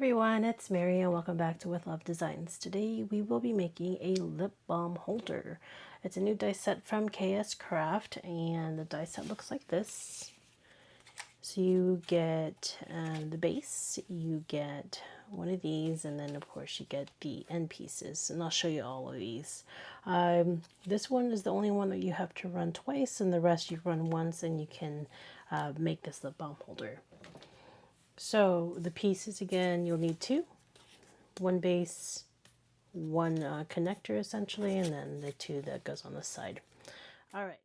everyone, it's Mary and welcome back to With Love Designs. Today we will be making a lip balm holder. It's a new die set from Craft and the die set looks like this. So you get the base, you get one of these, and then of course you get the end pieces, and I'll show you all of these. This one is the only one that you have to run twice, and the rest you run once and you can make this lip balm holder. So the pieces, again, you'll need two, one base, one connector essentially, and then the two that goes on the side. All right.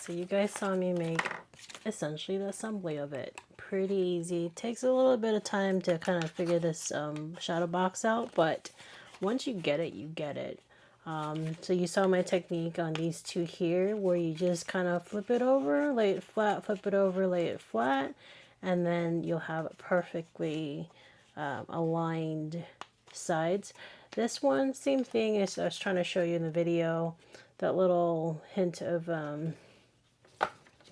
So you guys saw me make essentially the assembly of it. Pretty easy. Takes a little bit of time to kind of figure this shadow box out, but once you get it, you get it. So you saw my technique on these two here, where you just kind of flip it over, lay it flat, flip it over, lay it flat, and then you'll have perfectly aligned sides. This one, same thing as I was trying to show you in the video, that little hint of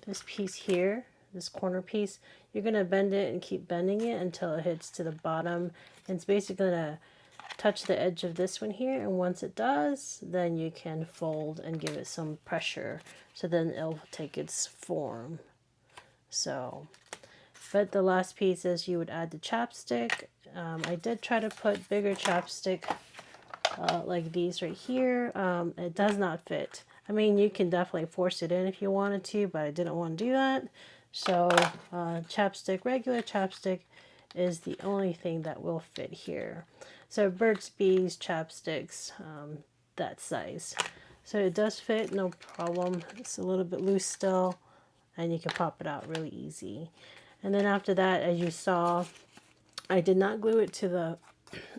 this piece here, this corner piece, you're going to bend it and keep bending it until it hits to the bottom. And it's basically going to touch the edge of this one here, and once it does, then you can fold and give it some pressure, so then it'll take its form. So, but the last piece is you would add the chapstick. I did try to put bigger chapstick like these right here. It does not fit. I mean, you can definitely force it in if you wanted to, but I didn't want to do that. So chapstick, regular chapstick is the only thing that will fit here. So Burt's Bees chapsticks, that size. So it does fit, no problem. It's a little bit loose still, and you can pop it out really easy. And then after that, as you saw, I did not glue it to the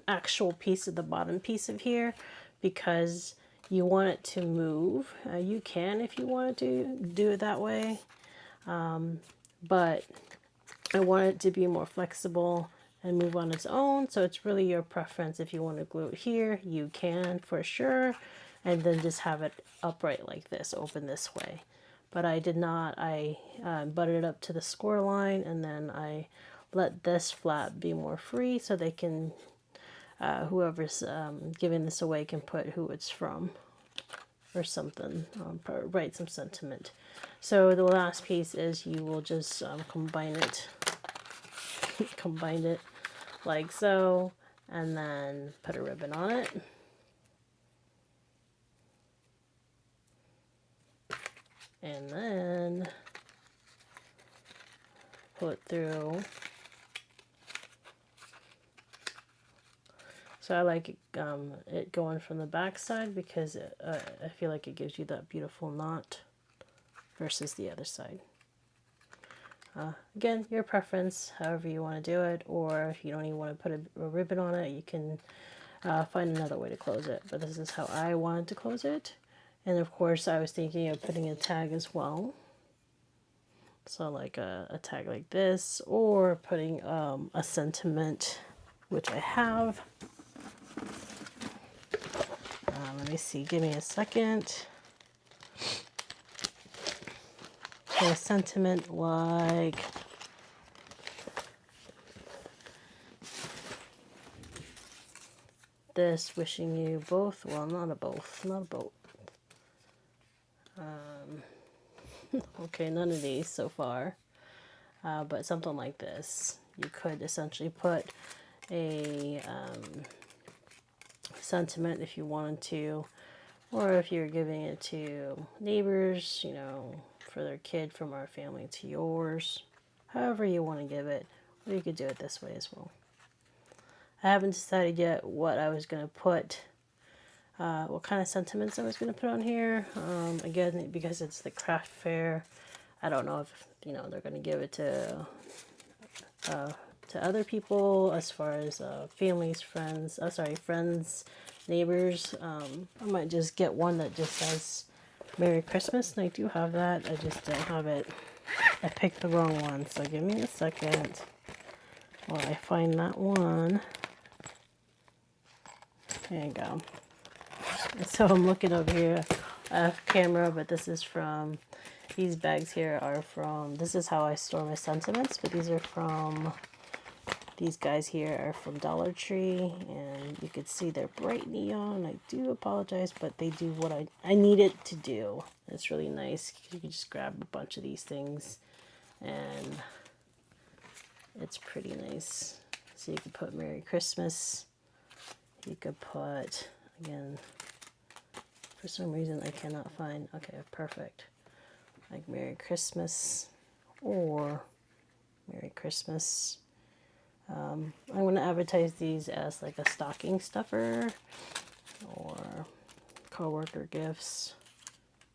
actual piece of the bottom piece of here, because you want it to move. You can if you wanted to do it that way, but I want it to be more flexible and move on its own. So it's really your preference. If you want to glue it here, you can for sure, and then just have it upright like this, open this way. But I did not. I butted it up to the score line, and then I let this flap be more free, so they can, whoever's giving this away can put who it's from or something, write some sentiment. So the last piece is you will just combine it like so, and then put a ribbon on it. And then pull it through. So I like it going from the back side, because I feel like it gives you that beautiful knot versus the other side. Again, your preference, however you want to do it, or if you don't even want to put a ribbon on it, you can find another way to close it. But this is how I wanted to close it. And of course, I was thinking of putting a tag as well. So like a tag like this, or putting a sentiment, which I have. Let me see, give me a second. A sentiment like this, wishing you both, well, not a both. Okay, none of these so far, but something like this. You could essentially put a sentiment if you wanted to, or if you're giving it to neighbors, you know, for their kid, from our family to yours, however you want to give it, or you could do it this way as well. I haven't decided yet what I was going to put, what kind of sentiments I was going to put on here. Again, because it's the craft fair, I don't know if, you know, they're going to give it to other people, as far as families, friends, friends, neighbors. I might just get one that just says Merry Christmas, and I do have that. I just don't have it. I picked the wrong one, so give me a second while I find that one. There you go. So I'm looking over here off camera, but this is from, these bags here are from, this is how I store my sentiments, but these are from, these guys here are from Dollar Tree, and you can see they're bright neon. I do apologize, but they do what I need it to do. It's really nice. You can just grab a bunch of these things, and it's pretty nice. So you could put Merry Christmas. You could put, again, for some reason I cannot find, okay, perfect. Like Merry Christmas, or Merry Christmas. I'm going to advertise these as like a stocking stuffer, or coworker gifts,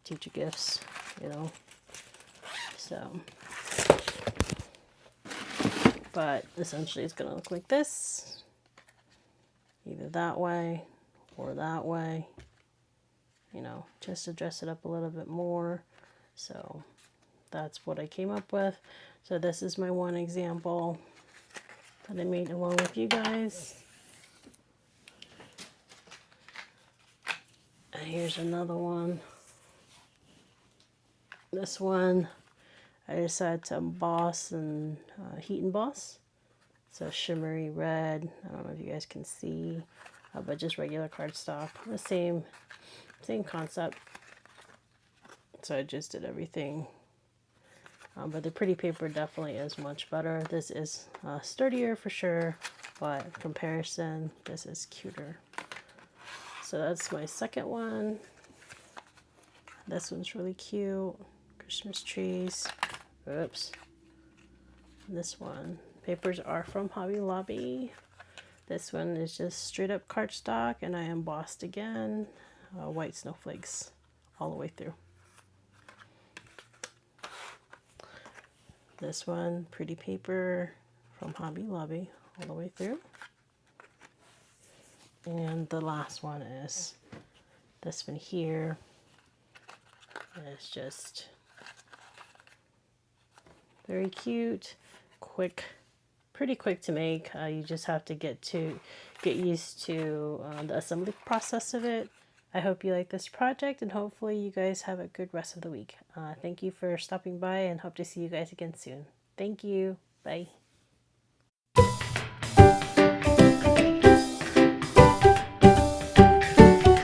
teacher gifts, you know. So, but essentially it's going to look like this, either that way or that way, you know, just to dress it up a little bit more. So that's what I came up with. So this is my one example that I made along with you guys. And here's another one. This one I decided to emboss and heat emboss. So shimmery red. I don't know if you guys can see, but just regular cardstock. The same concept. So I just did everything. But the pretty paper definitely is much better. This is sturdier for sure, but in comparison, this is cuter. So that's my second one. This one's really cute. Christmas trees. Oops. This one. Papers are from Hobby Lobby. This one is just straight up cardstock, and I embossed again. White snowflakes all the way through. This one, pretty paper from Hobby Lobby all the way through. And the last one is this one here. It's just very cute, quick, pretty quick to make. You just have to get used to the assembly process of it. I hope you like this project, and hopefully you guys have a good rest of the week. Thank you for stopping by, and hope to see you guys again soon. Thank you. Bye.